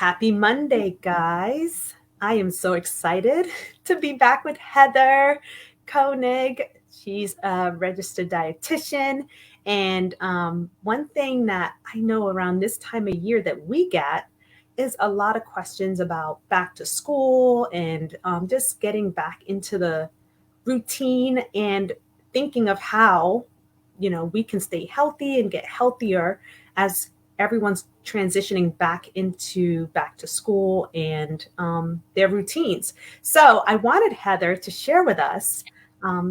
Happy Monday, guys. I am so excited to be back with Heather Koenig. She's a registered dietitian. And one thing that I know around this time of year that we get is a lot of questions about back to school and just getting back into the routine and thinking of how we can stay healthy and get healthier as everyone's transitioning back to school and their routines. So I wanted Heather to share with us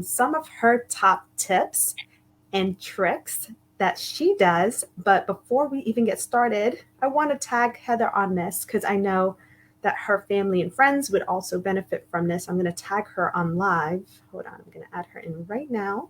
some of her top tips and tricks that she does. But before we even get started, I want to tag Heather on this because I know that her family and friends would also benefit from this. I'm going to tag her on live. Hold on, I'm going to add her in right now.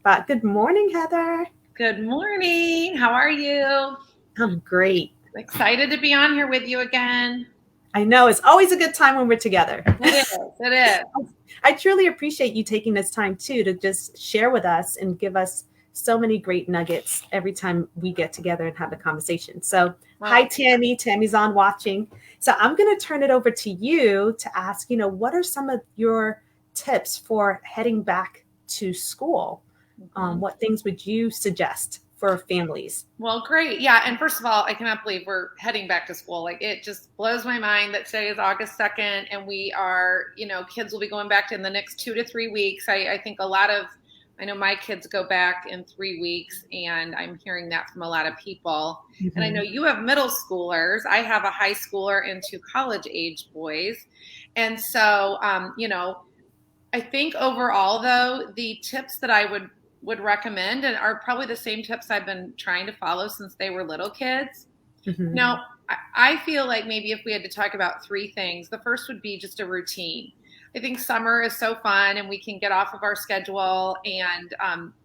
But good morning, Heather. Good morning. How are you? I'm great. Excited to be on here with you again. I know it's always a good time when we're together. It is. It is. I truly appreciate you taking this time too to just share with us and give us so many great nuggets every time we get together and have a conversation. So, hi, Tammy. Tammy's on watching. So, I'm going to turn it over to you to ask, what are some of your tips for heading back to school? What things would you suggest for families? Well, great. Yeah. And first of all, I cannot believe we're heading back to school. Like, it just blows my mind that today is August 2nd and we are, kids will be going back in the next 2 to 3 weeks. I think I know my kids go back in 3 weeks, and I'm hearing that from a lot of people. Mm-hmm. And I know you have middle schoolers. I have a high schooler and 2 college age boys. And so, I think overall, though, the tips that I would recommend and are probably the same tips I've been trying to follow since they were little kids. Mm-hmm. Now, I feel like maybe if we had to talk about 3 things, the first would be just a routine. I think summer is so fun and we can get off of our schedule and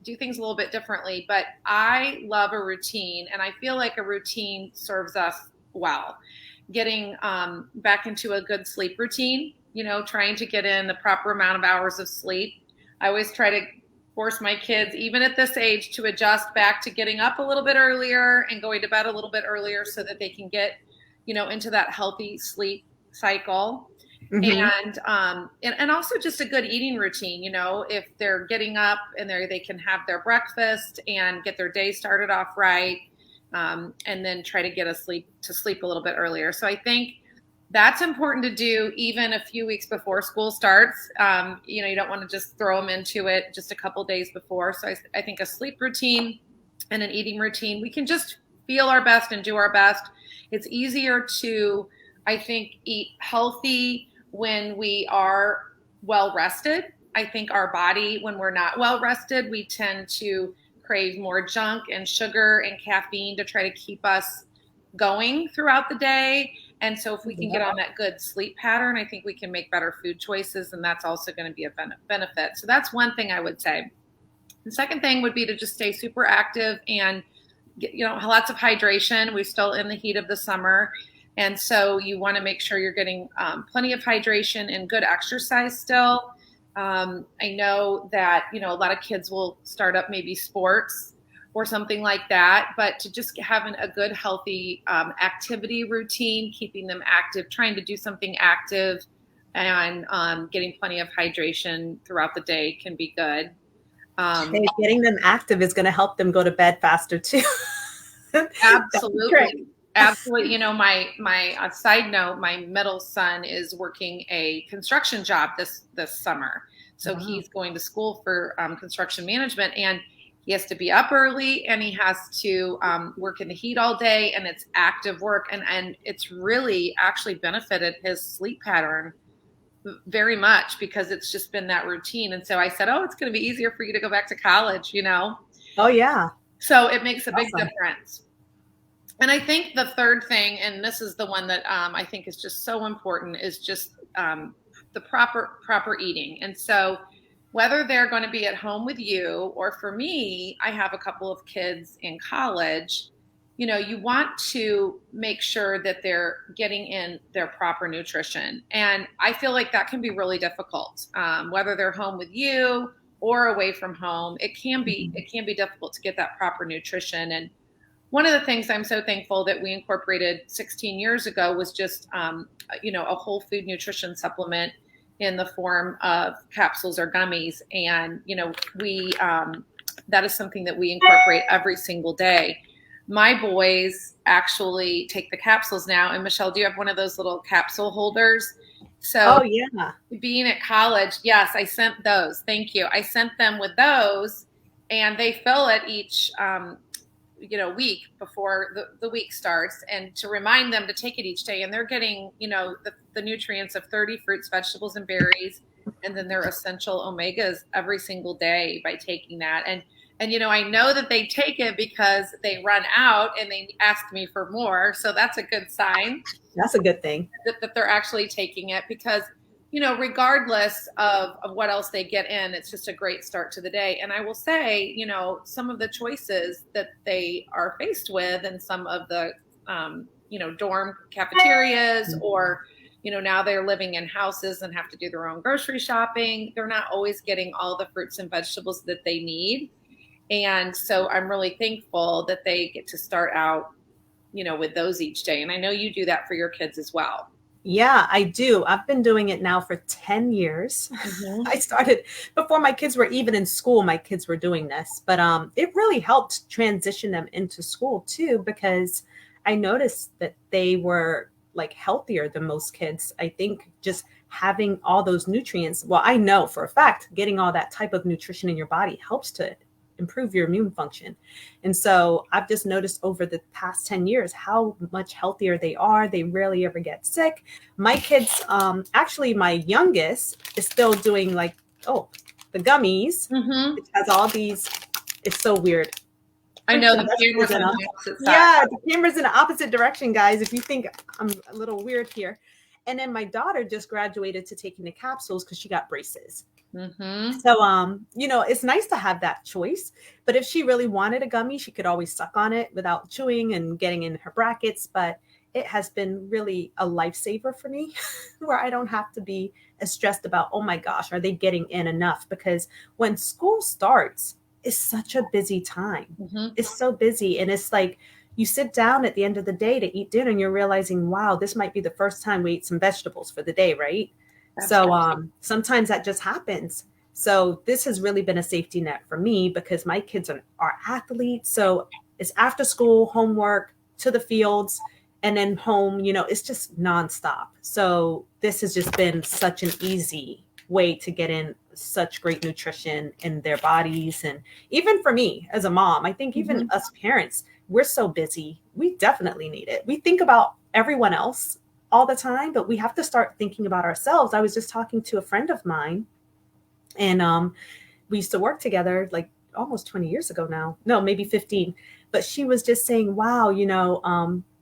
do things a little bit differently. But I love a routine, and I feel like a routine serves us well. Getting back into a good sleep routine, trying to get in the proper amount of hours of sleep. I always try to force my kids, even at this age, to adjust back to getting up a little bit earlier and going to bed a little bit earlier so that they can get, into that healthy sleep cycle. Mm-hmm. And also just a good eating routine, if they're getting up and they can have their breakfast and get their day started off right, and then try to get to sleep a little bit earlier. So I think that's important to do even a few weeks before school starts. You don't want to just throw them into it just a couple days before. So I think a sleep routine and an eating routine, we can just feel our best and do our best. It's easier to, I think, eat healthy when we are well rested. I think our body, when we're not well rested, we tend to crave more junk and sugar and caffeine to try to keep us going throughout the day. And so if we can get on that good sleep pattern, I think we can make better food choices, and that's also going to be a benefit. So that's one thing I would say. The second thing would be to just stay super active and get, lots of hydration. We're still in the heat of the summer. And so you want to make sure you're getting plenty of hydration and good exercise still. I know that, a lot of kids will start up maybe sports or something like that, but to just having a good, healthy activity routine, keeping them active, trying to do something active and getting plenty of hydration throughout the day can be good. Getting them active is going to help them go to bed faster too. Absolutely. Absolutely. My side note, my middle son is working a construction job this summer. So he's going to school for construction management, and he has to be up early and he has to work in the heat all day, and it's active work. And it's really actually benefited his sleep pattern very much because it's just been that routine. And so I said, it's going to be easier for you to go back to college, Oh, yeah. So it makes a big difference. And I think the third thing, and this is the one that I think is just so important, is just the proper eating. And so whether they're going to be at home with you, or for me, I have a couple of kids in college, you want to make sure that they're getting in their proper nutrition. And I feel like that can be really difficult, whether they're home with you or away from home. It can be difficult to get that proper nutrition. And one of the things I'm so thankful that we incorporated 16 years ago was just, a whole food nutrition supplement in the form of capsules or gummies. And, that is something that we incorporate every single day. My boys actually take the capsules now. And Michelle, do you have one of those little capsule holders? So Oh yeah. being at college, yes, I sent those. Thank you. I sent them with those, and they fill it each week before the week starts, and to remind them to take it each day. And they're getting the nutrients of 30 fruits, vegetables, and berries, and then their essential omegas every single day by taking that. And I know that they take it because they run out and they ask me for more, so that's a good sign. That's a good thing. That they're actually taking it, because regardless of what else they get in, it's just a great start to the day. And I will say, some of the choices that they are faced with in some of the dorm cafeterias, or now they're living in houses and have to do their own grocery shopping, they're not always getting all the fruits and vegetables that they need. And so I'm really thankful that they get to start out with those each day. And I know you do that for your kids as well. Yeah, I do. I've been doing it now for 10 years. Mm-hmm. I started before my kids were even in school. My kids were doing this, but it really helped transition them into school too, because I noticed that they were like healthier than most kids. I think just having all those nutrients. Well, I know for a fact getting all that type of nutrition in your body helps to improve your immune function. And so I've just noticed over the past 10 years how much healthier they are. They rarely ever get sick. My kids, actually my youngest is still doing the gummies, Mm-hmm. which has all these. It's so weird. I know the camera's on the opposite side. Yeah, the camera's in the opposite direction, guys, if you think I'm a little weird here. And then my daughter just graduated to taking the capsules because she got braces. Mm-hmm. So, it's nice to have that choice. But if she really wanted a gummy, she could always suck on it without chewing and getting in her brackets. But it has been really a lifesaver for me where I don't have to be as stressed about, oh my gosh, are they getting in enough? Because when school starts, it's such a busy time. Mm-hmm. It's so busy. And it's like you sit down at the end of the day to eat dinner and you're realizing, wow, this might be the first time we eat some vegetables for the day, right? That's So right. sometimes that just happens. So this has really been a safety net for me because my kids are athletes. So it's after school, homework, to the fields, and then home, it's just nonstop. So this has just been such an easy way to get in such great nutrition in their bodies. And even for me as a mom, I think even us parents, we're so busy. We definitely need it. We think about everyone else all the time, but we have to start thinking about ourselves. I was just talking to a friend of mine, and we used to work together like almost 20 years ago now. No, maybe 15. But she was just saying, wow,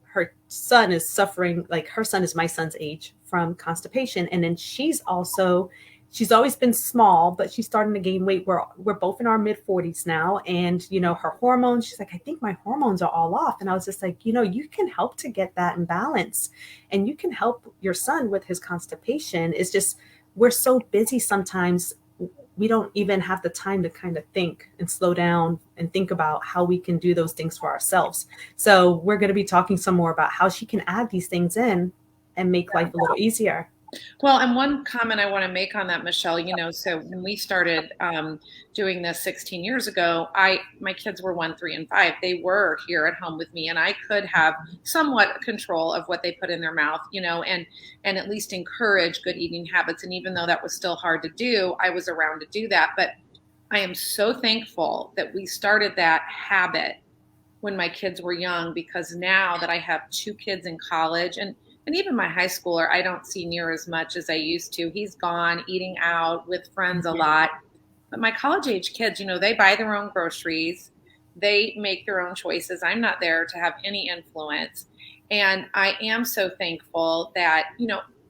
her son is suffering, like her son is my son's age, from constipation. And then she's always been small, but she's starting to gain weight. We're both in our mid 40s now. And, her hormones, she's like, I think my hormones are all off. And I was just like, you can help to get that in balance, and you can help your son with his constipation. It's just, we're so busy sometimes. We don't even have the time to kind of think and slow down and think about how we can do those things for ourselves. So we're going to be talking some more about how she can add these things in and make life a little easier. Well, and one comment I want to make on that, Michelle, so when we started doing this 16 years ago, my kids were 1, 3, and 5. They were here at home with me, and I could have somewhat control of what they put in their mouth, and at least encourage good eating habits. And even though that was still hard to do, I was around to do that. But I am so thankful that we started that habit when my kids were young, because now that I have 2 kids in college, and even my high schooler, I don't see near as much as I used to. He's gone eating out with friends a lot. But my college age kids, they buy their own groceries. They make their own choices. I'm not there to have any influence. And I am so thankful that,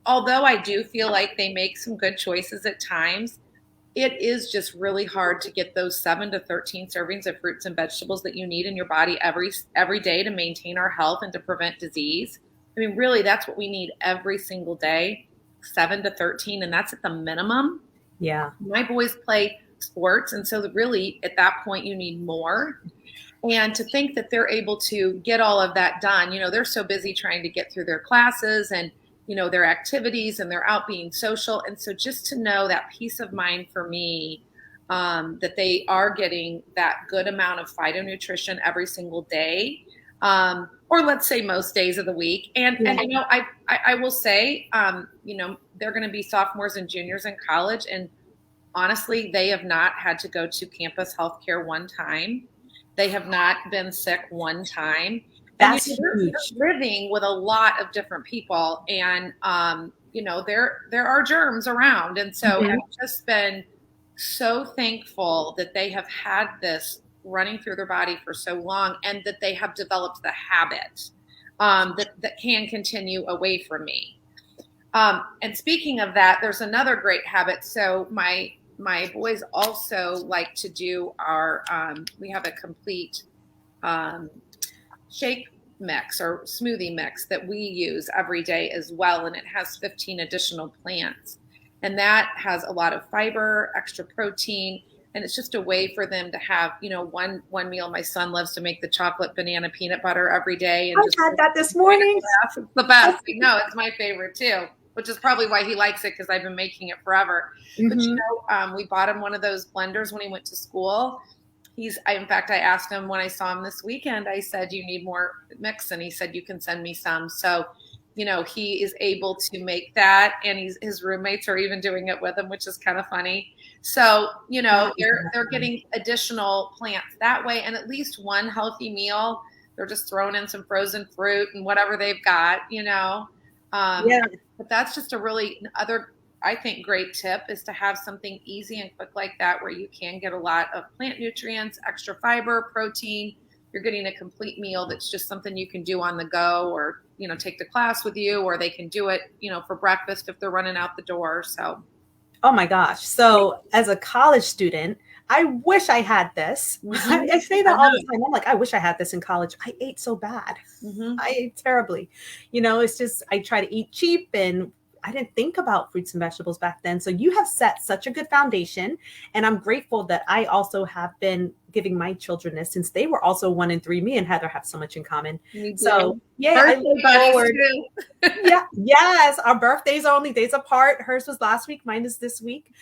although I do feel like they make some good choices at times, it is just really hard to get those 7 to 13 servings of fruits and vegetables that you need in your body every day to maintain our health and to prevent disease. I mean, really, that's what we need every single day, 7 to 13, and that's at the minimum. Yeah. My boys play sports, and so really, at that point, you need more. And to think that they're able to get all of that done, they're so busy trying to get through their classes and, their activities, and they're out being social. And so just to know that peace of mind for me, that they are getting that good amount of phytonutrition every single day, or let's say most days of the week. And I will say, they're going to be sophomores and juniors in college, and honestly, they have not had to go to campus healthcare one time. They have not been sick one time. That's they're living with a lot of different people, and there are germs around, and so I've just been so thankful that they have had this running through their body for so long, and that they have developed the habit that can continue away from me. And speaking of that, there's another great habit. So my boys also like to do we have a complete shake mix or smoothie mix that we use every day as well. And it has 15 additional plants. And that has a lot of fiber, extra protein, and it's just a way for them to have, one meal. My son loves to make the chocolate banana peanut butter every day. And I had that this morning. It's the best. No, it's my favorite too, which is probably why he likes it, because I've been making it forever. But we bought him one of those blenders when he went to school. In fact, I asked him when I saw him this weekend, I said, "Do you need more mix?" And he said, "You can send me some." So, he is able to make that, and his roommates are even doing it with him, which is kind of funny. So, they're getting additional plants that way, and at least one healthy meal. They're just throwing in some frozen fruit and whatever they've got, But that's just a really other, I think, great tip, is to have something easy and quick like that, where you can get a lot of plant nutrients, extra fiber, protein. You're getting a complete meal that's just something you can do on the go, or, take to class with you, or they can do it, for breakfast if they're running out the door. So. Oh my gosh. So as a college student, I wish I had this. I say that all the time. I'm like, I wish I had this in college. I ate so bad. I ate terribly. It's just, I try to eat cheap, and I didn't think about fruits and vegetables back then. So you have set such a good foundation, and I'm grateful that I also have been giving my children this, since they were also 1 and 3. Me and Heather have so much in common. So I look forward. Yes, our birthdays are only days apart. Hers was last week, mine is this week.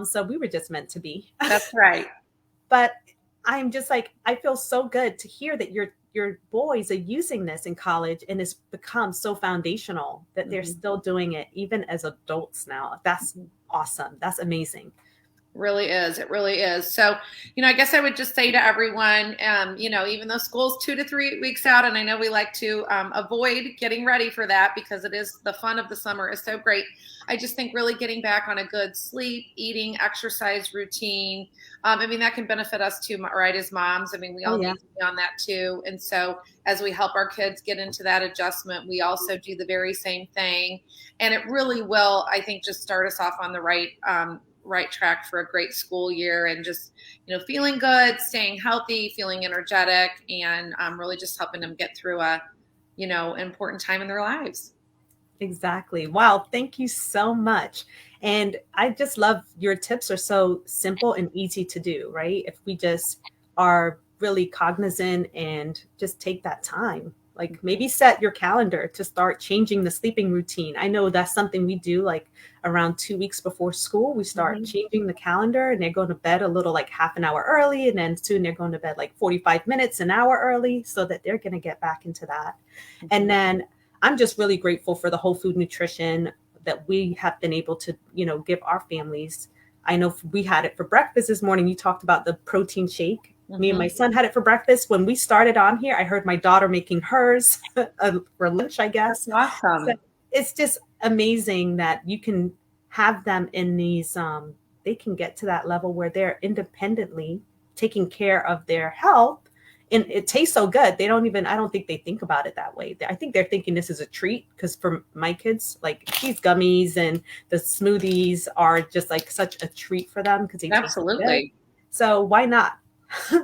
So we were just meant to be. That's right. But I'm just like, I feel so good to hear that your boys are using this in college, and it's become so foundational that they're still doing it even as adults now. That's awesome. That's amazing. Really is. It really is. So, I guess I would just say to everyone, even though school's 2 to 3 weeks out, and I know we like to avoid getting ready for that, because it is the fun of the summer is so great. I just think really getting back on a good sleep, eating, exercise routine. That can benefit us too, right? As moms, we all need to be on that too. And so as we help our kids get into that adjustment, we also do the very same thing. And it really will, I think, just start us off on the right track for a great school year, and just, feeling good, staying healthy, feeling energetic, and really just helping them get through a, important time in their lives. Exactly. Wow. Thank you so much. And I just love your tips are so simple and easy to do, right? If we just are really cognizant and just take that time, like maybe set your calendar to start changing the sleeping routine. I know that's something we do, like around 2 weeks before school, we start changing the calendar, and they're going to bed a little, like half an hour early. And then soon they're going to bed like 45 minutes, an hour early, so that they're going to get back into that. And then I'm just really grateful for the whole food nutrition that we have been able to, give our families. I know we had it for breakfast this morning. You talked about the protein shake. Me and my son had it for breakfast. When we started on here, I heard my daughter making hers for lunch, I guess. That's awesome. So it's just amazing that you can have them in these, they can get to that level where they're independently taking care of their health. And it tastes so good. I don't think they think about it that way. I think they're thinking this is a treat, because for my kids, like these gummies and the smoothies are just like such a treat for them, because they absolutely taste good. So why not?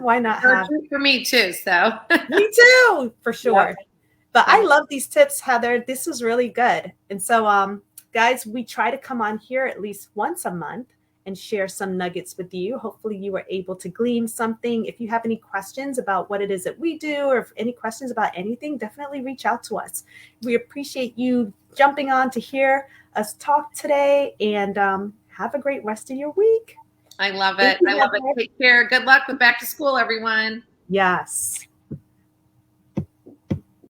Why not have for me too? So me too, for sure. Yeah. But I love these tips, Heather. This was really good. And so, guys, we try to come on here at least once a month and share some nuggets with you. Hopefully you were able to glean something. If you have any questions about what it is that we do, or if any questions about anything, definitely reach out to us. We appreciate you jumping on to hear us talk today, and have a great rest of your week. I love it. I love it. Take care. Good luck with back to school, everyone. Yes.